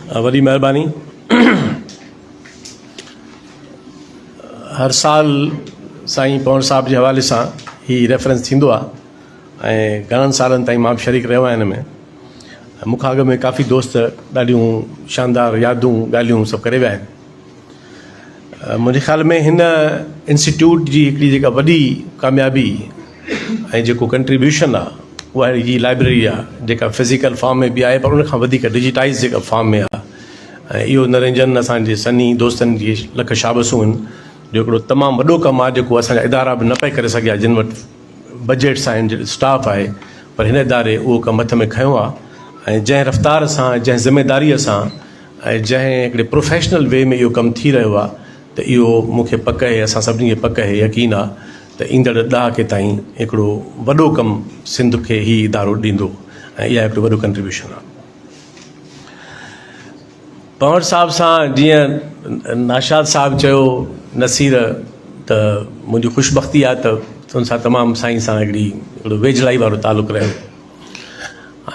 वॾी महिरबानी। हर साल साईं पवन साहब जे हवाले सां ही रेफरेंस थींदो आहे ऐं घणनि सालनि ताईं मां बि शरीक रहियो आहियां हिन में। मूंखां अॻु में काफ़ी दोस्त ॾाढियूं शानदार यादूं ॻाल्हियूं सभु करे विया आहिनि। मुंहिंजे ख़्याल में हिन इंस्टीट्यूट जी हिकिड़ी जेका वॾी कामयाबी ऐं जेको कंट्रीब्यूशन आहे उहा ही लाइब्रेरी आहे जेका फिज़िकल फॉर्म में बि आहे पर उनखां वधीक डिजिटाइज़ जेका फॉर्म में आहे। ऐं इहो निरंजन असांजे सनी दोस्तनि जी लख शाबसूं आहिनि जो हिकिड़ो तमामु वॾो कमु आहे जेको असांजा इदारा बि न पिया करे सघिया, जिन वटि बजट्स आहिनि, स्टाफ आहे, पर हिन इदारे उहो कमु हथ में खयों आहे। ऐं जंहिं रफ़्तार सां, जंहिं ज़िमेदारीअ सां ऐं जंहिं हिकिड़े प्रोफेशनल वे में इहो कमु थी रहियो आहे त इहो मूंखे पक आहे, असां सभिनी खे पक आहे, यकीन आहे त ईंदड़ ॾहाके ताईं हिकिड़ो वॾो कमु सिंध खे ई इदारो ॾींदो ऐं इहा हिकिड़ो वॾो कंट्रीब्यूशन आहे। पवन साहब सां जीअं नाशाद साहब चयो, नसीर, त मुंहिंजी ख़ुशबख़्ती आहे त उन सां तमामु साईं सां हिकिड़ो वेझड़ाई वारो तालुक़ु रहियो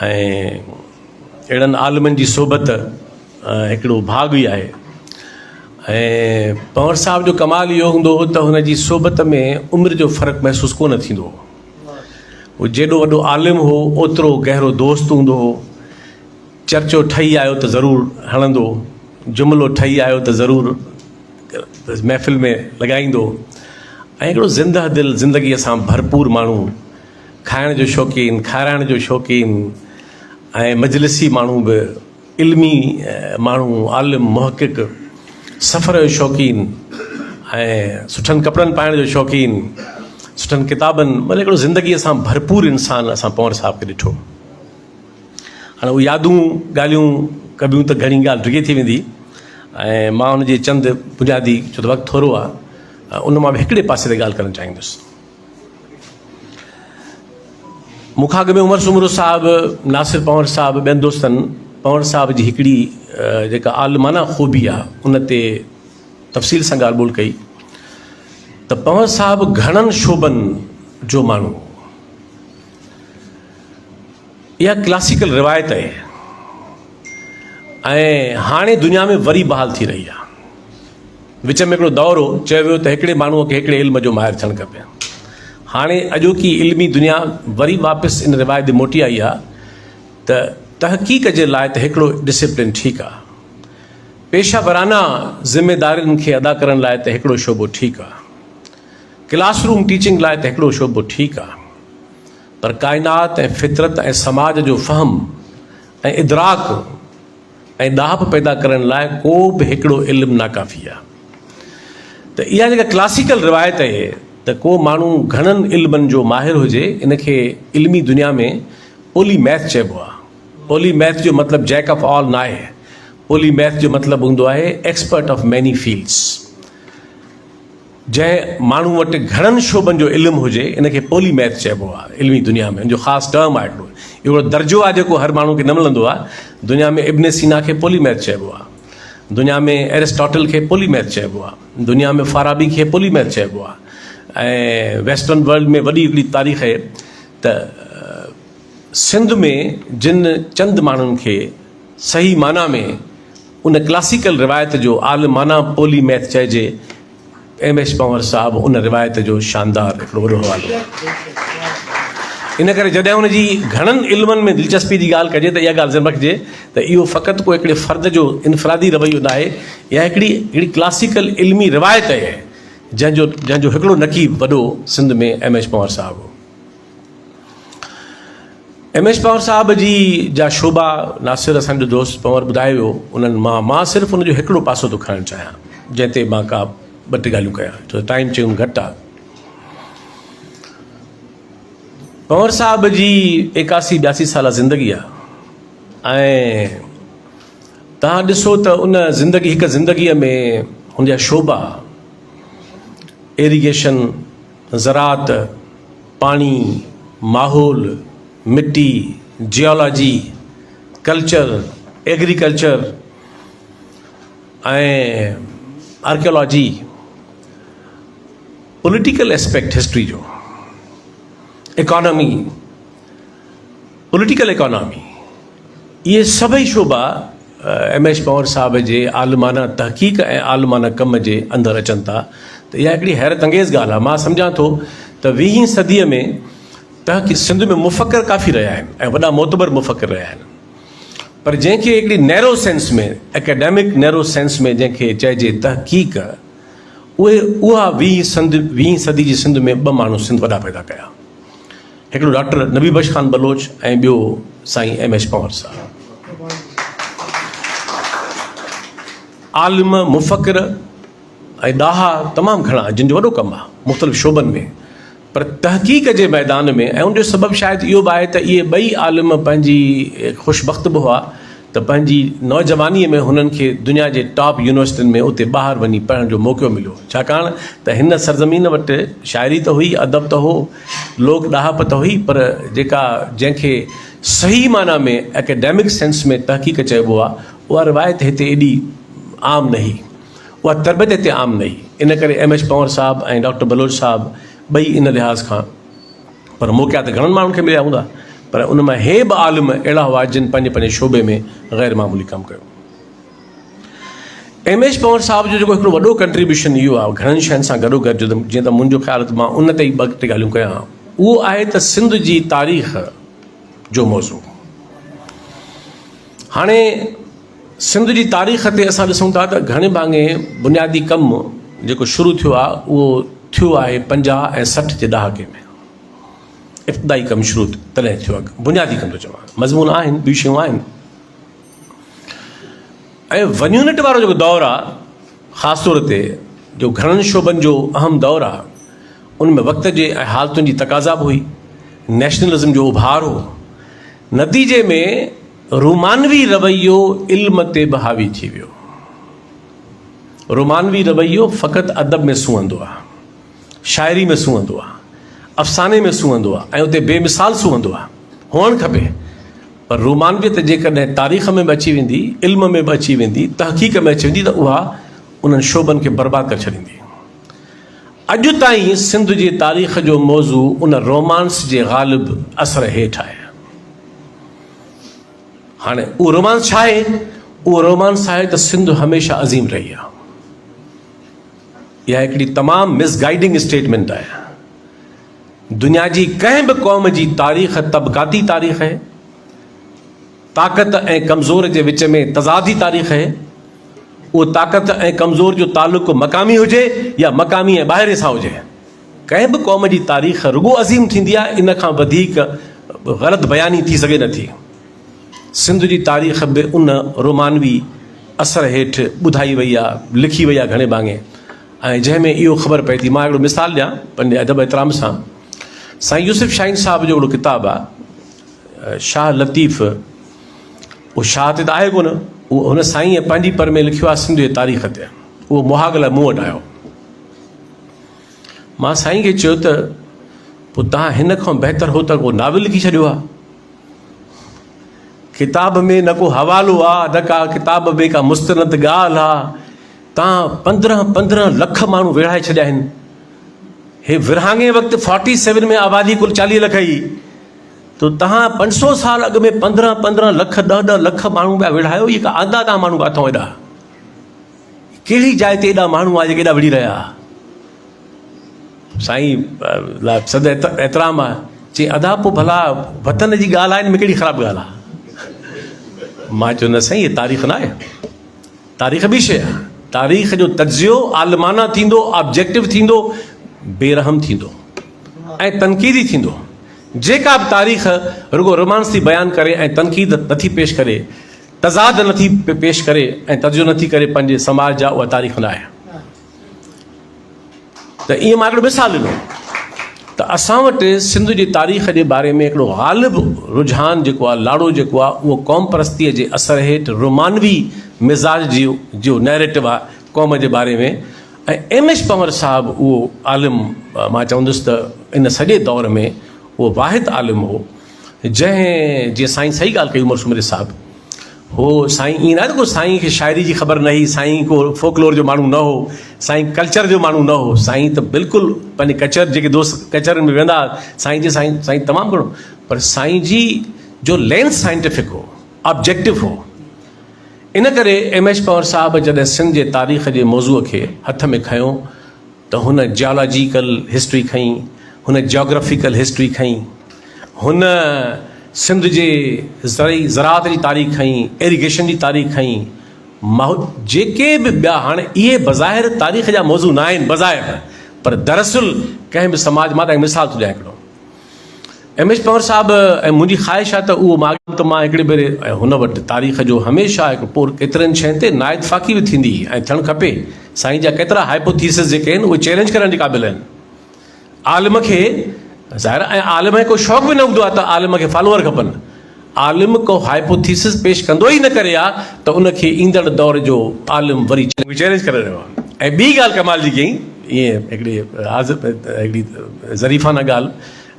ऐं अहिड़नि आलिमनि जी सोबत हिकिड़ो भाग ई आहे। ऐं पवन साहब जो कमाल इहो हूंदो हो त हुन जी सोबत में उमिरि जो फ़र्क़ु महसूसु कोन थींदो हो। उहो जेॾो वॾो आलिम हो ओतिरो गहरो दोस्त हूंदो हो। चर्चो ठही आयो त ज़रूरु हणंदो, जुमिलो ठही आयो त ज़रूरु महफ़िल में लॻाईंदो ऐं हिकिड़ो ज़िंदह दिलि, ज़िंदगीअ सां भरपूर माण्हू, खाइण जो शौक़ीन, खाराइण जो शौक़ीन ऐं मजलिसी माण्हू बि, इल्मी माण्हू, आलिम, मुहक़िक़, सफ़र जो शौक़ीन ऐं सुठनि कपिड़नि पाइण जो शौक़ीन, सुठनि किताबनि, मतिलबु हिकिड़ो ज़िंदगीअ सां भरपूर इंसानु असां पवन साहब खे ॾिठो। हाणे उहे यादूं ॻाल्हियूं कबियूं त घणी ॻाल्हि डिघी थी वेंदी ऐं मां हुनजी चंद बुनियादी, छो त वक़्तु थोरो आहे, उन मां बि हिकिड़े पासे ते ॻाल्हि करणु चाहींदुसि। मूंखां अॻु में उमर सुमरो साहिबु, नासिर पवन साहिबु, ॿियनि दोस्तनि पवन साहब जी हिकिड़ी जेका आलिमाना ख़ूबी आहे उन ते तफ़सील सां ॻाल्हि ॿोल कई त पवन साहब घणनि शोबनि जो माण्हू, इहा क्लासिकल रिवायत आहे ऐं हाणे दुनिया में वरी बहाल थी रही आहे। विच में हिकिड़ो दौर हो, चयो वियो त हिकिड़े माण्हूअ खे हिकिड़े इल्म जो माहिर थियणु खपे। हाणे अॼोकी इल्मी दुनिया वरी वापसि इन रिवायत मोटी आई आहे त तहक़ीक़ जे लाइ त हिकिड़ो डिसिप्लिन ठीकु आहे, पेशा वराना ज़िमेदारियुनि खे अदा करण लाइ त हिकिड़ो शोबो ठीकु आहे, क्लासरूम टीचिंग लाइ त हिकिड़ो शोबो ठीकु आहे, पर काइनात ऐं फितरत ऐं समाज जो फ़हम ऐं इदराक ऐं ॾाहप पैदा करण लाइ को बि हिकिड़ो इल्मु नाकाफ़ी आहे। त इहा जेका क्लासिकल रिवायत आहे त को माण्हू घणनि इल्मनि जो माहिर हुजे, इनखे इल्मी दुनिया में पोलीमैथ चइबो आहे। पोलीमैथ जो मतिलबु जैक ऑफ ऑल न आहे। पोलीमैथ जो मतिलबु हूंदो आहे एक्सपर्ट ऑफ मैनी फील्ड्स। जंहिं माण्हू वटि घणनि शोबनि जो इल्मु हुजे इनखे पोलीमैथ चइबो आहे इल्मी दुनिया में। जो ख़ासि टर्म आहे हिकिड़ो, हिकिड़ो दर्जो आहे जेको हर माण्हू खे न मिलंदो आहे। दुनिया में इब्न सीना खे पोलीमैथ चइबो आहे, दुनिया में एरिस्टोटल खे पोलीमैथ चइबो आहे, दुनिया में फाराबी खे पोलीमैथ चइबो आहे। ऐं वेस्टर्न वर्ल्ड में वॾी हिकिड़ी तारीख़ आहे त सिंध में जिन चंद माण्हुनि खे सही माना में उन क्लासिकल रिवायत जो आलिमाना पोलीमैथ चइजे, MS पवन साहब उन रिवायत जो शानदार हिकिड़ो वॾो हवालो। इन करे जॾहिं हुनजी घणनि इल्मनि में दिलचस्पी जी ॻाल्हि कजे त इहा ॻाल्हि ज़रूरु रखिजे त इहो फ़क़ति को हिकिड़े फ़र्द जो इनफ़रादी रवैयो न आहे, इहा हिकिड़ी क्लासिकल इल्मी रिवायत आहे जंहिंजो हिकिड़ो नक़ीब वॾो सिंध में MS पवन साहब हो। MS पवन साहब जी जा शोबा नासिर असांजो दोस्त पवन ॿुधायो वियो, उन्हनि मां सिर्फ़ु उनजो हिकिड़ो पासो थो खणणु चाहियां जंहिं ते मां का ॿ टे ॻाल्हियूं कयां, छो त टाइम चयूं घटि आहे। पवन साहब जी 81-82 साल ज़िंदगी आहे ऐं तव्हां ॾिसो त उन ज़िंदगी, हिकु ज़िंदगीअ में हुनजा शोबा इरिगेशन, ज़रात, पाणी, माहौल, मिट्टी, जियोलॉजी, कल्चर, एग्रीकल्चर ऐं आर्कियोलॉजी, पॉलिटिकल एस्पेक्ट हिस्ट्री जो, इकोनॉमी, पॉलिटिकल इकोनॉमी, इहे सभई शोबा MS पंवर साहब जे आलमाना तहक़ीक़ ऐं आलमाना कम जे अंदरि अचनि था त इहा हिकिड़ी हैरत अंगेज़ ॻाल्हि आहे। मां सम्झां थो त 20वीं सदीअ में तहक़ीक़ सिंध में मुफ़क्किर काफ़ी रहिया आहिनि ऐं वॾा मोतबर मुफ़क्किर रहिया आहिनि, पर जंहिंखे हिकिड़ी नैरो सेंस में, एकेडमिक नैरो सेंस में जंहिंखे चइजे तहक़ीक़, उहा 20वीं सदी जी सिंध में 2 माण्हू सिंध वॾा पैदा कया। हिकिड़ो डॉक्टर नबी बख्श ख़ान बलोच ऐं ॿियो साईं MS पंवर साहब। आलिम, मुफ़क्किर ऐं ॾाहा तमामु घणा जिन जो वॾो कमु आहे मुख़्तलिफ़ शोबनि में, पर तहक़ीक़ जे मैदान में, ऐं उनजो सबबु शायदि इहो बि आहे त इहे ॿई आलिम पंहिंजी ख़ुशबख़्त बि हुआ त पंहिंजी नौजवानीअ में हुननि खे दुनिया जे टॉप यूनिवर्सिटियुनि में उते ॿाहिरि वञी पढ़ण जो मौक़ो मिलियो, छाकाणि त हिन सरज़मीन वटि शाइरी त हुई, अदब त हो, लोक ॾाहप त हुई, पर जंहिंखे सही माना में एकेडमिक सेंस में तहक़ीक़ चइबो आहे, उहा रिवायत हिते एॾी आम न हुई, उहा तरबियत हिते आम न हुई। इन करे MS पंवर साहब ऐं डॉक्टर बलोच साहब ॿई इन लिहाज़ खां, पर मौक़िया त घणनि माण्हुनि खे मिलिया हूंदा, पर उन मां हे 2 आलिम अहिड़ा हुआ जिन पंहिंजे पंहिंजे शोबे में ग़ैर मामूली कमु कयो। MS पंवर साहब जो जेको हिकिड़ो वॾो कंट्रीब्यूशन इहो आहे घणनि शयुनि सां गॾोगॾु, जीअं त मुंहिंजो ख़्यालु त मां उन ते ई 2-3 ॻाल्हियूं कयां, उहो आहे त सिंध जी तारीख़ जो मौज़ू। हाणे सिंध जी तारीख़ ते असां ॾिसूं था त घणे भाङे बुनियादी कमु जेको शुरू थियो आहे उहो थियो आहे 50 ऐं 60 जे ॾहाके में। इब्तिदाई कमु शुरू तॾहिं थियो आहे, बुनियादी कमु थो चवां, मज़मून आहिनि, ॿियूं शयूं आहिनि। ऐं वन यूनिट वारो जेको दौरु आहे, ख़ासि तौर ते जो घणनि शोबनि जो अहम दौरु आहे, उन में वक़्त जे ऐं हालतुनि जी तक़ाज़ा बि हुई, नेशनलिज़म जो उभार हो, नतीजे में रोमानवी रवैयो इल्म ते बि हावी थी वियो। रोमानवी रवैयो फ़क़ति अदब में सूंहंदो आहे, शाइरी में सूंहंदो आहे, अफ़साने में सूंहंदो आहे, ऐं उते बेमिसाल सूंहंदो आहे, हुअणु खपे। पर रोमानवियत जेकॾहिं तारीख़ में बि अची वेंदी, इल्म में बि अची वेंदी, तहक़ीक़ में अची वेंदी, त उहा उन्हनि शोबनि खे बर्बादु करे छॾींदी। अॼु ताईं सिंध जी तारीख़ जो मौज़ू उन रोमांस जे ग़ालिब असर हेठि आहे। हाणे उहो रोमांस छा आहे? उहो रोमांस आहे त सिंध हमेशह अज़ीम रही आहे। इहा हिकिड़ी तमामु मिसगाइडिंग स्टेटमेंट आहे। दुनिया जी कंहिं बि क़ौम जी तारीख़ तबक़ाती तारीख़ आहे, ताक़त ऐं कमज़ोर जे विच में तज़ादी तारीख़ आहे। उहो ताक़त ऐं कमज़ोर जो तालुक़ु मक़ामी हुजे या मक़ामी ऐं ॿाहिरि सां हुजे, कंहिं बि क़ौम जी तारीख़ रुॻो अज़ीम थींदी आहे, इन खां वधीक ग़लति बयानी थी सघे नथी। सिंध जी तारीख़ बि उन रोमानवी असर हेठि ॿुधाई वई आहे, लिखी वई आहे घणे भाङे, ऐं जंहिंमें इहो ख़बर पए थी। मां हिकिड़ो मिसाल ॾियां पंहिंजे अदब एतिराम सां। साईं यूसुफ शाहीन साहब जो हिकिड़ो किताबु आहे शाह लतीफ़, उहो शाह ते त आहे कोन, उहो हुन साईं पंहिंजी पर में लिखियो आहे सिंध जे तारीख़ ते। उहो मुहाग लाइ मूं वटि आयो। मां साईं खे चयो त पोइ तव्हां हिन खां बहितर हो त को नाविल लिखी छॾियो आहे। किताब में न को हवालो आहे, न का किताब में का मुस्तनद ॻाल्हि आहे। तव्हां 15 लख माण्हू विरहाए छॾिया आहिनि। हे विरहाङे वक़्तु 47 में आबादी कुल 40 लख ई, तो तव्हां 500 साल अॻु में 15 लख 10 लख माण्हू पिया विरहायो। इहे का आदा तव्हां माण्हू किथां एॾा, कहिड़ी जाइ ते एॾा माण्हू आहे जेके एॾा विड़ी रहिया। साईं सद एतिराम आहे, चई अदा पोइ भला वतन जी ॻाल्हि आहे, में कहिड़ी ख़राबु ॻाल्हि आहे। मां चयो न साईं, इहा तारीख़ न आहे, तारीख़ ॿी शइ आहे। तारीख़ जो तज्ज़ियो आलमाना थींदो, ऑब्जेक्टिव थींदो, बेरहम थींदो ऐं तनक़ीदी थींदो। जेका बि तारीख़ रुगो रोमांस थी बयानु करे ऐं तनक़ीद नथी पेश करे, तज़ाद नथी पेश करे ऐं तज्ज़ियो नथी करे पंहिंजे समाज जा, उहा तारीख़ न आहे। त ईअं मां हिकिड़ो मिसाल ॾिनो त असां वटि सिंध जी तारीख़ जे बारे में हिकिड़ो ग़ालिब रुझान जेको आहे, लाड़ो जेको आहे, उहो क़ौम परस्तीअ जे असर हेठि रोमानवी मिज़ाज जो नैरेटिव आहे क़ौम जे बारे में। ऐं MS पंवर साहब उहो आलिम, मां चवंदुसि त इन सॼे दौर में उहो वाहिद आलिम हो जंहिं, जीअं साईं सही ॻाल्हि कई उमर सुमरे साहब हो, साईं ईअं न आहे त को साईं खे शाइरी जी ख़बर न हुई, साईं को फोकलोर जो माण्हू न हो, साईं कल्चर जो माण्हू न हो। साईं त बिल्कुलु पंहिंजे कचर, जेके दोस्त कचरनि में वेंदा, साईं जे साईं तमामु घणो, पर साईं जी जो लेंस साइंटिफिक हो, ऑब्जेक्टिव हो। इन करे MS पवार साहब जॾहिं सिंध जे तारीख़ जे मौज़ूअ खे हथ में खयो त हुन जियोलॉजिकल हिस्ट्री खई, हुन जियोग्राफिकल हिस्ट्री खई, हुन सिंध जे ज़राअत जी तारीख़ खई, इरिगेशन जी तारीख़ खई, जेके बि ॿिया हाणे इहे बज़ाहिर तारीख़ जा मौज़ू न आहिनि बज़ाहिर, पर दरअसल कंहिं बि समाज मां तव्हांखे मिसाल थो ॾियां हिकिड़ो। MS पवार साहब ऐं मुंहिंजी ख़्वाहिश आहे त उहो मां हिकिड़े भेरे हुन वटि तारीख़ जो हमेशह हिकु पोइ केतिरनि शयुनि ते नाइतफ़ाक़ी बि थींदी ऐं थियणु खपे। साईं जा केतिरा हाइपोथीसिस जेके आहिनि उहे चैलेंज करण जे क़ाबिल आहिनि। आलिम खे ज़ाहिर ऐं आलिम खे को शौक़ु बि न हूंदो आहे त आलिम खे फॉलोअर खपनि। आलिम को हाइपोथीसिस पेश कंदो ई न करे आहे त उनखे ईंदड़ दौर जो आलिम वरी चैलेंज करे रहियो आहे। ऐं ॿी ॻाल्हि कमाल जी कई, ईअं हिकिड़ी ज़रीफ़ाना ॻाल्हि,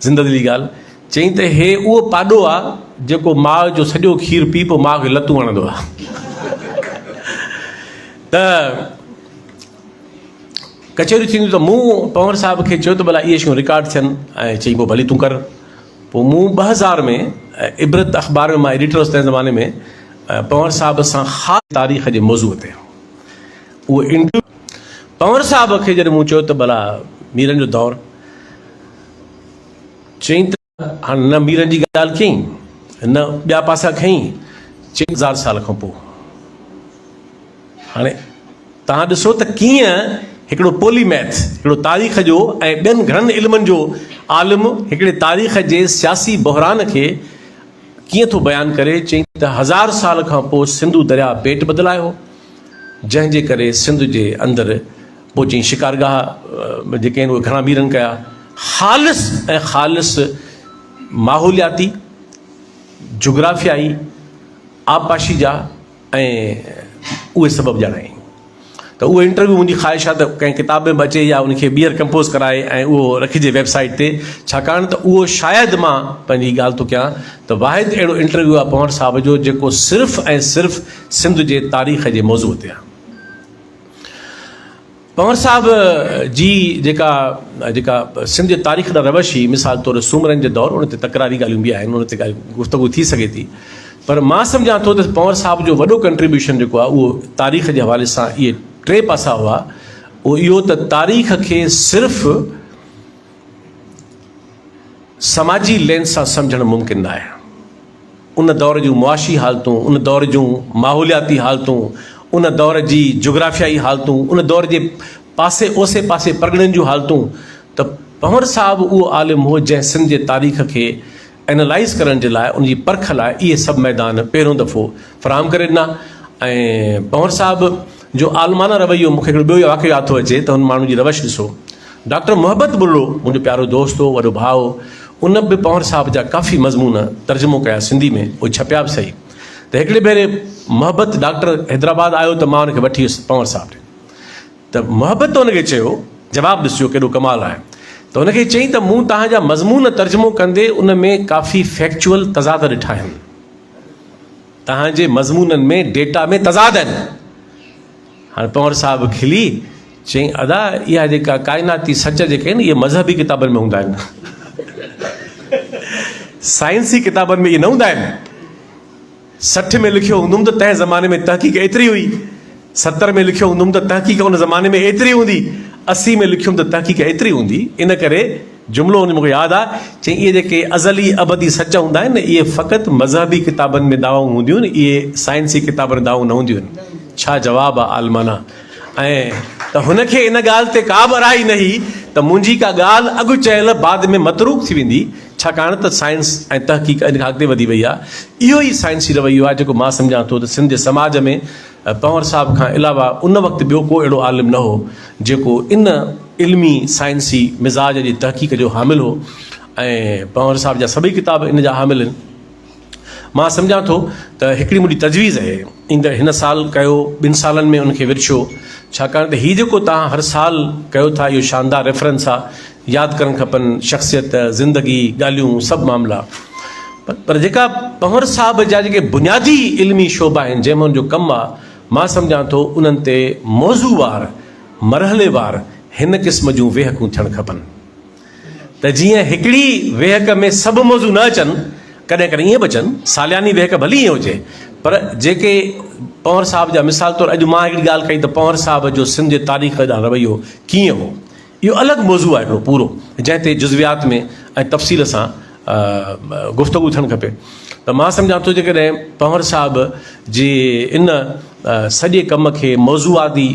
ज़िंदगी ॻाल्हि, चई त हे उहो पाॾो आहे जेको माउ जो सॼो खीरु पी पोइ माउ खे लतूं हणंदो आहे। त कचहरियूं थींदियूं त मूं पवार साहब खे चयो त भला इहे शयूं रिकॉर्ड थियनि, ऐं चई पोइ भली तूं कर। पोइ मूं 2000 में इबरत अख़बार में मां एडिटर हुउसि तंहिं ज़माने में, पवार साहब सां ख़ासि तारीख़ जे मौज़ूअ ते उहो इंटरव्यू पवार साहब खे जॾहिं मूं चयो त भला मीरनि जो दौरु, चई त हाणे न मीरनि जी ॻाल्हि कयईं न ॿिया पासा खईं, चई 1000 साल खां पोइ। हाणे तव्हां ॾिसो त कीअं हिकिड़ो पोलीमैथ, हिकिड़ो तारीख़ जो ऐं ॿियनि घणनि इल्मनि जो आलिम हिकिड़े तारीख़ जे सियासी बहिरान खे कीअं थो बयानु करे। चई त 1000 साल खां पोइ सिंधु दरिया पेट बदिलायो, जंहिंजे करे सिंध जे अंदरि पोइ चई शिकारगाह जेके आहिनि उहे घणा मीरनि कया, ख़ालिस ऐं ख़ालिस माहौलियाती, जुग्राफियाई, आबपाशी जा ऐं उहे सबब ॼाणाई। त उहो इंटरव्यू मुंहिंजी ख़्वाहिश आहे त कंहिं किताब में अचे या उनखे ॿीहर कंपोज़ कराए ऐं उहो रखिजे वेबसाइट ते, छाकाणि त उहो शायदि मां पंहिंजी ॻाल्हि थो कयां त वाहिद अहिड़ो इंटरव्यू आहे पवार साहब जो जेको सिर्फ़ु ऐं सिर्फ़ु सिंध जे तारीख़ जे मौज़ूअ ते आहे। पवार साहब जी जेका सिंध जे तारीख़ जा रवशी, मिसाल तौरु सूमरनि जे दौरु, उन ते तकरारी ॻाल्हियूं बि आहिनि, उन ते गुफ़्तगू थी सघे थी, पर मां सम्झां थो त पवार साहब जो वॾो कंट्रीब्यूशन जेको आहे उहो तारीख़ जे हवाले सां इहे 3 पासा हुआ। उहो इहो त तारीख़ खे सिर्फ़ु समाजी लेंस सां सम्झणु मुमकिन न आहे। उन दौर जूं मुआशी हालतूं, उन दौर जूं माहौलियाती हालतूं, उन दौर जी जुग्राफियाई हालतूं, उन दौर जे पासे ओसे पासे परॻणनि जूं हालतूं, त पवार साहब उहो आलिम हो जंहिं सिंध जे तारीख़ खे एनालाइज़ करण जे लाइ, उनजी परख लाइ इहे सभु मैदान पहिरियों दफ़ो फ़राहम करे ॾिना। ऐं पवार साहब जो आलमाना रवैयो, मूंखे हिकिड़ो ॿियो वाक़ियो यादि थो अचे त हुन माण्हू जी रवश ॾिसो। डॉक्टर मोहब्बत बुर्रो, मुंहिंजो प्यारो दोस्त हो, वॾो भाउ, उन बि पवार साहब जा काफ़ी मज़मून तर्जुमो कया सिंधी में, उहे छपिया बि सही। त हिकिड़े भेरे मोहब्बत डॉक्टर हैदराबाद आयो त मां हुनखे वठी वियुसि पवार साहब ॾे। त मोहब्बत त हुनखे चयो, जवाबु ॾिसियो केॾो कमाल आहे, त हुनखे चई त मूं तव्हांजा मज़मून तर्जुमो कंदे उन में काफ़ी फैक्चुअल तज़ाद ॾिठा आहिनि, तव्हांजे मज़मूननि में डेटा में तज़ाद आहिनि। हाणे पवार साहब खिली चई अदा इहा जेका काइनाती सच जेके आहिनि इहे मज़हबी किताबनि में हूंदा आहिनि, साइंसी किताबनि में इहे न हूंदा आहिनि। 60 में लिखियो हूंदुमि त तंहिं ज़माने में तहक़ीक़ एतिरी हुई, 70 में लिखियो हूंदुमि त तहक़ीक़ उन ज़माने में एतिरी हूंदी, 80 में लिखियुमि त तहक़ीक़ एतिरी हूंदी। इन करे जुमिलो हुन मूंखे यादि आहे, चई इहे जेके अज़ली अबदी सच हूंदा आहिनि इहे फ़क़ति मज़हबी किताबनि में दावाऊं हूंदियूं आहिनि, इहे साइंसी किताबनि में दावाऊं न हूंदियूं आहिनि। छा जवाबु आहे आलमाना। ऐं त हुनखे इन ॻाल्हि ते का बि अराई न हुई त मुंहिंजी का ॻाल्हि अॻु चयल बाद में मतरूक थी वेंदी, छाकाणि त साइंस ऐं तहक़ीक़ इन खां अॻिते वधी वई आहे। इहो ई साइंसी रवैयो आहे जेको मां सम्झां थो त सिंध जे समाज में पवार साहब खां अलावा उन वक़्तु ॿियो को अहिड़ो आलिम न हो जेको इन इल्मी साइंसी मिज़ाज जी तहक़ीक़ जो हामिल हो, ऐं पवार साहब जा सभई किताब इन जा हामिल आहिनि। मां सम्झां थो त हिकिड़ी मुंहिंजी तजवीज़ आहे, ईंदड़ हिन साल कयो, 2 सालनि में उनखे विरछो, छाकाणि त हीउ जेको तव्हां हर साल कयो था इहो शानदार रेफरेंस आहे, यादि करणु खपनि शख़्सियत, ज़िंदगी, ॻाल्हियूं, सभु मामला। पर जेका पवार साहब जा जेके बुनियादी इल्मी शोबा आहिनि जंहिंमें उनजो कमु आहे, मां सम्झां थो उन्हनि ते मौज़ूवार मरहलेवार हिन क़िस्म जूं वेहकूं थियणु खपनि, त जीअं हिकिड़ी वेहक में सभु मौज़ू न अचनि, कॾहिं कॾहिं ईअं बि अचनि, सालियानी वेहक भली ईअं हुजे, पर जेके पंवर साहब जा मिसाल तौरु अॼु मां हिकिड़ी ॻाल्हि कई त पंवर साहब जो सिंध जे तारीख़ ॾांहुं रवैयो कीअं हो, इहो अलॻि मौज़ू आहे हिकिड़ो पूरो, जंहिं ते जुज़वियात में ऐं तफ़सील सां गुफ़्तगू थियणु खपे। त मां सम्झां थो जेकॾहिं पंवर साहब जे इन सॼे कम खे मौज़ूआती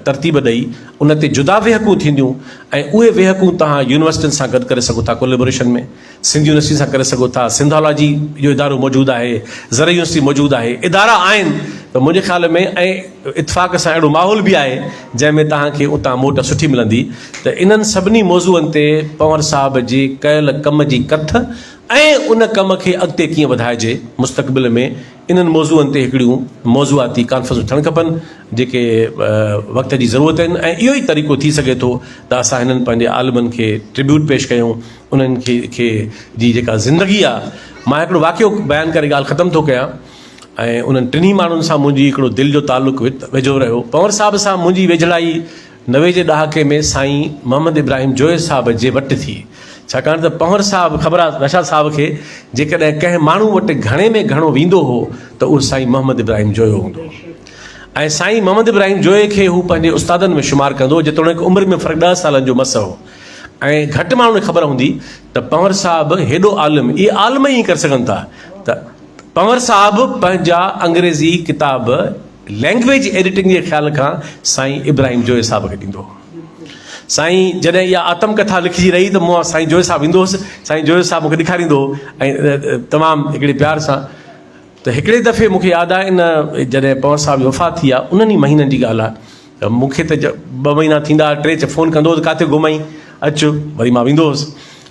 तरतीब ॾेई उन ते जुदा वेहकूं थींदियूं ऐं उहे वेहकूं तव्हां यूनिवर्सिटियुनि सां गॾु करे सघो था, कोलेबोरेशन में सिंध यूनिवर्सिटी सां करे सघो था, सिंधोलॉजी जो इदारो मौजूदु आहे, ज़र यूनिवर्सिटी मौजूदु आहे, इदारा आहिनि। त मुंहिंजे ख़्याल में ऐं इतफ़ाक़ सां अहिड़ो माहौल बि आहे जंहिंमें तव्हांखे उतां मोट सुठी मिलंदी। त इन्हनि सभिनी मौज़ूअनि ते पंवर साहब जे कयल कम जी कथ ऐं उन कम खे अॻिते कीअं वधाइजे मुस्तक़बिल में, इन्हनि मौज़ूअनि ते हिकिड़ियूं मौज़ूआती कॉन्फ्रेंसूं थियणु खपनि जेके वक़्त जी ज़रूरत आहिनि। ऐं इहो ई तरीक़ो थी सघे थो त असां हिननि पंहिंजे आलिमनि खे ट्रिब्यूट पेश कयूं, उन्हनि खे जी जेका ज़िंदगी आहे। मां हिकिड़ो वाक़ियो बयानु करे ॻाल्हि ख़तमु थो कयां। ऐं उन्हनि टिनी माण्हुनि सां मुंहिंजी हिकिड़ो दिलि जो तालुक़ु वेझो रहियो। पंवर साहब सां मुंहिंजी वेझड़ाई 90 जे ॾहाके में साईं मोहम्मद इब्राहिम जोए साहब जे वटि थी। छाकाणि त पंवर साहब ख़बर आहे नशा साहब खे जेकॾहिं कंहिं माण्हू वटि घणे में घणो वेंदो हो त उहो साईं मोहम्मद इब्राहिम जोयो हूंदो। ऐं साईं मोहम्मद इब्राहिम जोए खे हू पंहिंजे उस्तादनि में शुमारु कंदो, जेतोणीकि उमिरि में फ़र्क़ु 10 सालनि जो मस हो। ऐं घटि माण्हुनि खे ख़बर हूंदी त पंवर साहब हेॾो आलिम, इहे आलिम ई करे सघनि था। त पंवर साहब पंहिंजा अंग्रेज़ी किताब लैंग्वेज एडिटिंग जे ख़्याल खां साईं इब्राहिम जोए साहब खे ॾींदो। साईं जॾहिं इहा आत्मकथा लिखिजी रही त मूं साईं जोए साहब ईंदो हुउसि, साईं जोए साहब मूंखे ॾेखारींदो ऐं तमामु हिकिड़े प्यार सां। त हिकिड़े दफ़े मूंखे यादि आहे इन जॾहिं पंवर साहब जी वफ़ात थी आहे उन्हनि ई महीननि जी ॻाल्हि आहे। त मूंखे त 2 महीना थींदा 3 फ़ोन कंदो त किथे घुमई अचु, वरी मां वेंदो हुउसि।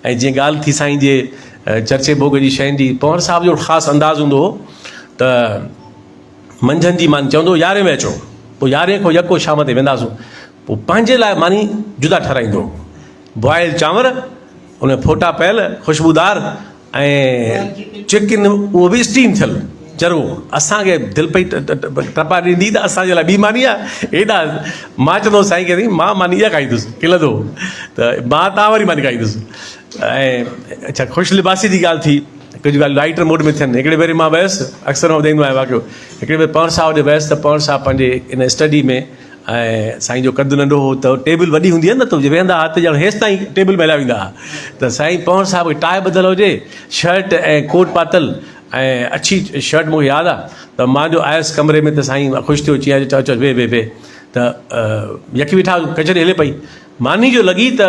ऐं जीअं ॻाल्हि थी साईं जे चर्चे भोग जी शयुनि जी, पंवर साहब जो ख़ासि अंदाज़ हूंदो हो त मंझंदि जी मां चवंदो 11 में अचो, पोइ 11 खां यको शाम ते वेंदासीं। पोइ पंहिंजे लाइ मानी जुदा ठाराईंदो, बॉइल चांवर, उन फोटा पयल ख़ुशबूदार ऐं चिकन उहो बि स्टीम थियल ज़रूरु। असांखे दिलि पई टपा ॾींदी त असांजे लाइ ॿी मानी आहे हेॾा। मां चवंदो साईं खे मां मानी इहा खाईंदुसि खिलंदो, त मां तव्हां वारी मानी खाईंदुसि। ऐं अच्छा ख़ुशि लिबासी जी ॻाल्हि थी, कुझु ॻाल्हि लाइटर मोड में थियनि। हिकिड़े भेरे मां वियुसि, अक्सर मां ॿुधाईंदो आहियां वाक़ियो। हिकिड़े भेरे पंवर साहब ॾे वियुसि त पंवर साहब पंहिंजे इन स्टडी में, ऐं साईं जो कदु नंढो हो त टेबल वॾी हूंदी आहे न, त वेहंदा हथ ॼण हेसि ताईं टेबल में हलिया वेंदा हुआ। त साईं पंवर साहब खे टाइ ॿधल हुजे, शर्ट ऐं कोट पातल ऐं अच्छी शर्ट मूंखे यादि आहे। त मां जो आयुसि कमरे में त साईं ख़ुशि थियो, चई अचो अचो वेह वेह वेह। त यकी वेठा, कचहरी हले पई। मानी जो लॻी त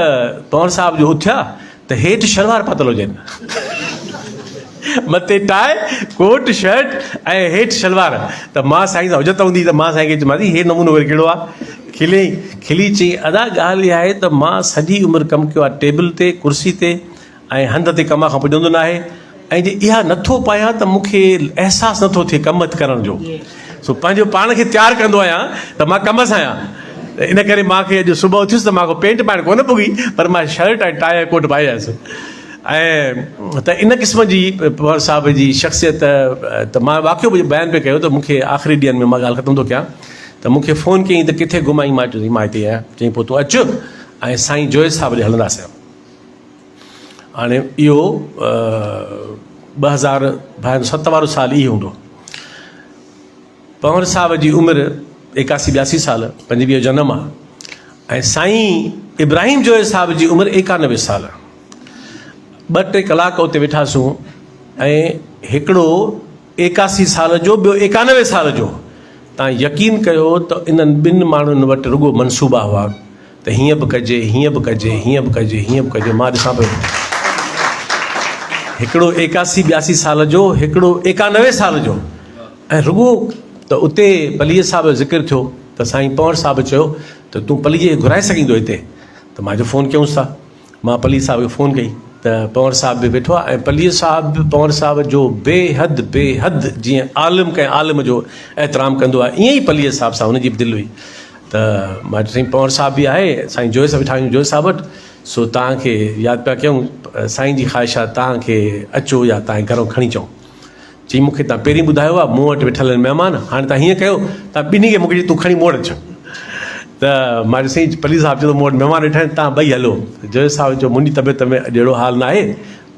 पंवर साहब जो उथिया त हेठि शलवार पातल हुजनि, मथे टाइ कोट शर्ट ऐं हेठि शलवार। त मां साईं सां हुजत हूंदी त मां साईं खे चयोमांसि हे नमूनो वरी कहिड़ो आहे। खिली चई अदा ॻाल्हि इहा आहे त मां सॼी उमिरि कमु कयो आहे टेबल ते, कुर्सी ते ऐं हंध ते कम खां पुॼंदो न आहे। ऐं जे इहा नथो पायां त मूंखे अहसासु नथो थिए कमु करण जो। सो पंहिंजो पाण खे तयारु कंदो आहियां त मां कम सां आहियां। इन करे मूंखे अॼु सुबुह उथियुसि त मूंखे पेंट पाइणु कोन पुगी, पर मां शर्ट ऐं टाइ कोट पाए आयुसि। ऐं त इन क़िस्म जी पंवर साहब जी शख़्सियत। त मां वाक़ियो बयानु पियो कयो त मूंखे आख़िरी ॾींहंनि में मां ॻाल्हि ख़तमु थो कयां त मूंखे फ़ोन कयईं त किथे घुमाई। मां चयो मां हिते आहियां। चई पोइ तूं अचु ऐं साईं जोए साहब ॾे हलंदासीं। हाणे इहो 2007 वारो साल ई हूंदो। पंवर साहब जी उमिरि 81-82 साल, 25 जो जनमु आहे। ऐं साईं इब्राहिम जोए साहब जी उमिरि 91 साल। 2-3 कलाक उते वेठासीं ऐं हिकिड़ो 81 साल जो, ॿियो 91 साल जो। तव्हां यकीन कयो त इन्हनि 2 माण्हुनि वटि रुॻो मनसूबा हुआ त हीअं बि कजे, हीअं बि कजे, हीअं बि कजे, हीअं बि कजे। मां ॾिसां पियो हिकिड़ो 81-82 साल जो, हिकिड़ो 91 साल जो। ऐं रुॻो त उते पलीअ साहब जो ज़िक्र थियो त साईं पंवर साहब चयो त तूं पलीअ घुराए सघींदो हिते। त मां जो फ़ोन कयूंसि था, मां पलीअ साहब खे फ़ोन कई त पंवर साहब बि वेठो आहे। ऐं पलीअ साहब बि पंवर साहब जो बेहद जीअं आलिम कंहिं आलिम जो एतिराम कंदो आहे, ईअं ई पलीअ साहब सां हुनजी बि दिलि हुई। त मां साईं पंवर साहब बि आहे, साईं जोए साहब वेठा आहियूं जोए साहब वटि। सो तव्हांखे यादि पिया कयूं, साईं जी ख़्वाहिश आहे तव्हांखे अचो या तव्हांजे घरों खणी अचूं। चई मूंखे तव्हां पहिरीं ॿुधायो आहे, मूं वटि वेठल आहिनि महिमान, हाणे तव्हां हीअं कयो तव्हां ॿिन्ही खे मूंखे तूं खणी मूं वटि अचु। त मां साईं पली साहब चयो मूं वटि महिमान वेठा आहिनि, तव्हां ॿई हलो। जोए साहब चयो मुंहिंजी तबियत में अॼु अहिड़ो हाल न आहे।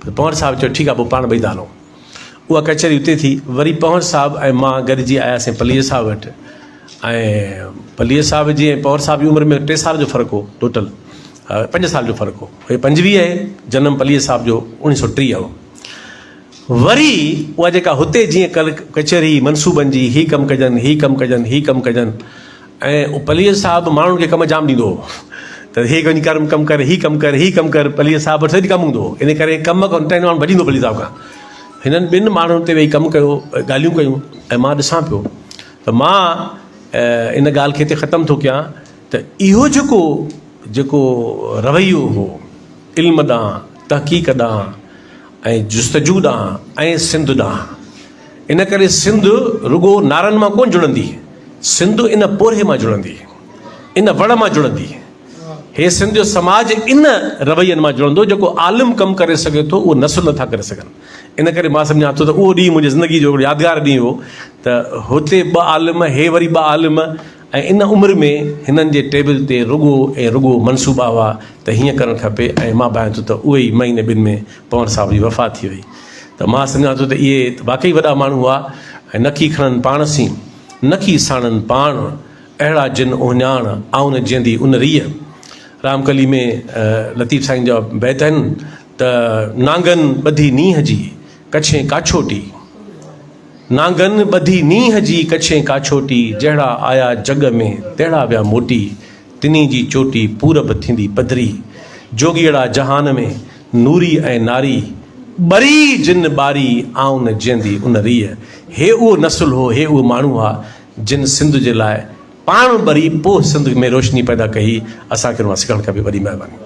पंवर साहब चयो ठीकु आहे, पोइ पाण ॿई था हलूं। उहा कचहरी उते थी। वरी पवर साहब ऐं मां गॾिजी आयासीं पलीअ साहब वटि, ऐं पलीअ साहब जी ऐं पवर साहब जी उमिरि में 3 साल जो फ़र्क़ु हो, टोटल 5 साल जो फ़र्क़ु हो। हे 25 आहे, जनम पलीअ साहब जो 1930 हो। वरी उहा जेका हुते जीअं कचहरी मनसूबनि जी, ही कमु कजनि, ही कमु कजनि, ही कमु कजनि, ऐं पलीअ साहब माण्हुनि खे कमु जाम ॾींदो हो, त हे वञी कमु कर, ही कमु कर, ही कमु कर। पलीअ साहब वटि सॼो कमु हूंदो हो, इन करे कमु कंटेन माण्हू भॼींदो पलीअ साहब खां। हिननि 2 माण्हुनि ते वेही कमु कयो, ॻाल्हियूं कयूं, ऐं मां ॾिसां पियो त मां इन ॻाल्हि खे हिते ख़तमु थो कयां त इहो जेको रवैयो हो इल्म ॾांहुं, तहक़ीक़ ॾांहुं ऐं जुस्तजू ॾांहुं ऐं सिंध ॾांहुं, इन करे सिंध रुॻो नारनि मां कोन जुड़ंदी, सिंध इन पोरे मां जुड़ंदी, इन वण मां जुड़ंदी। हे सिंध जो समाज इन रवैयनि मां जुड़ंदो, जेको आलिम कमु करे सघे थो उहो नसुल नथा करे सघनि। इन करे मां सम्झां थो त उहो ॾींहुं मुंहिंजी ज़िंदगी जो यादगार ॾींहुं हो त हुते 2 आलिम, हे वरी 2 आलिम, ऐं इन उमिरि में हिननि जे टेबल ते रुॻो मनसूबा हुआ त हीअं करणु खपे। ऐं मां भायां थो त उहे ई महीने 2 में पवन साहब जी वफ़ात थी वई। त मां सम्झां थो त इहे वाक़ई वॾा माण्हू हुआ। ऐं नकी खणनि पाण सी, नकी साणनि पाण, अहिड़ा जिन ओञाण आउन जीअंदी उन रीह। रामकली में लतीफ़ साईं जा बैत आहिनि त नांगन ॿधी नींहं जी कछे काछोटी, नांगन ॿधी नींहं जी कछे काछोटी, जहिड़ा आया जग में तहिड़ा विया मोटी, तिनी जी चोटी पूरब थींदी पधरी, जोगीअड़ा जहान में नूरी ऐं नारी, बरी जिन बारी आउन जीअंदी उन रीह। हे उहो नसुल हो, हे उहो माण्हू हुआ जिन सिंध जे लाइ पाण ॿरी पोइ सिंध में रोशनी पैदा कई। असांखे हुन मां सिखणु खपे। वॾी महिरबानी।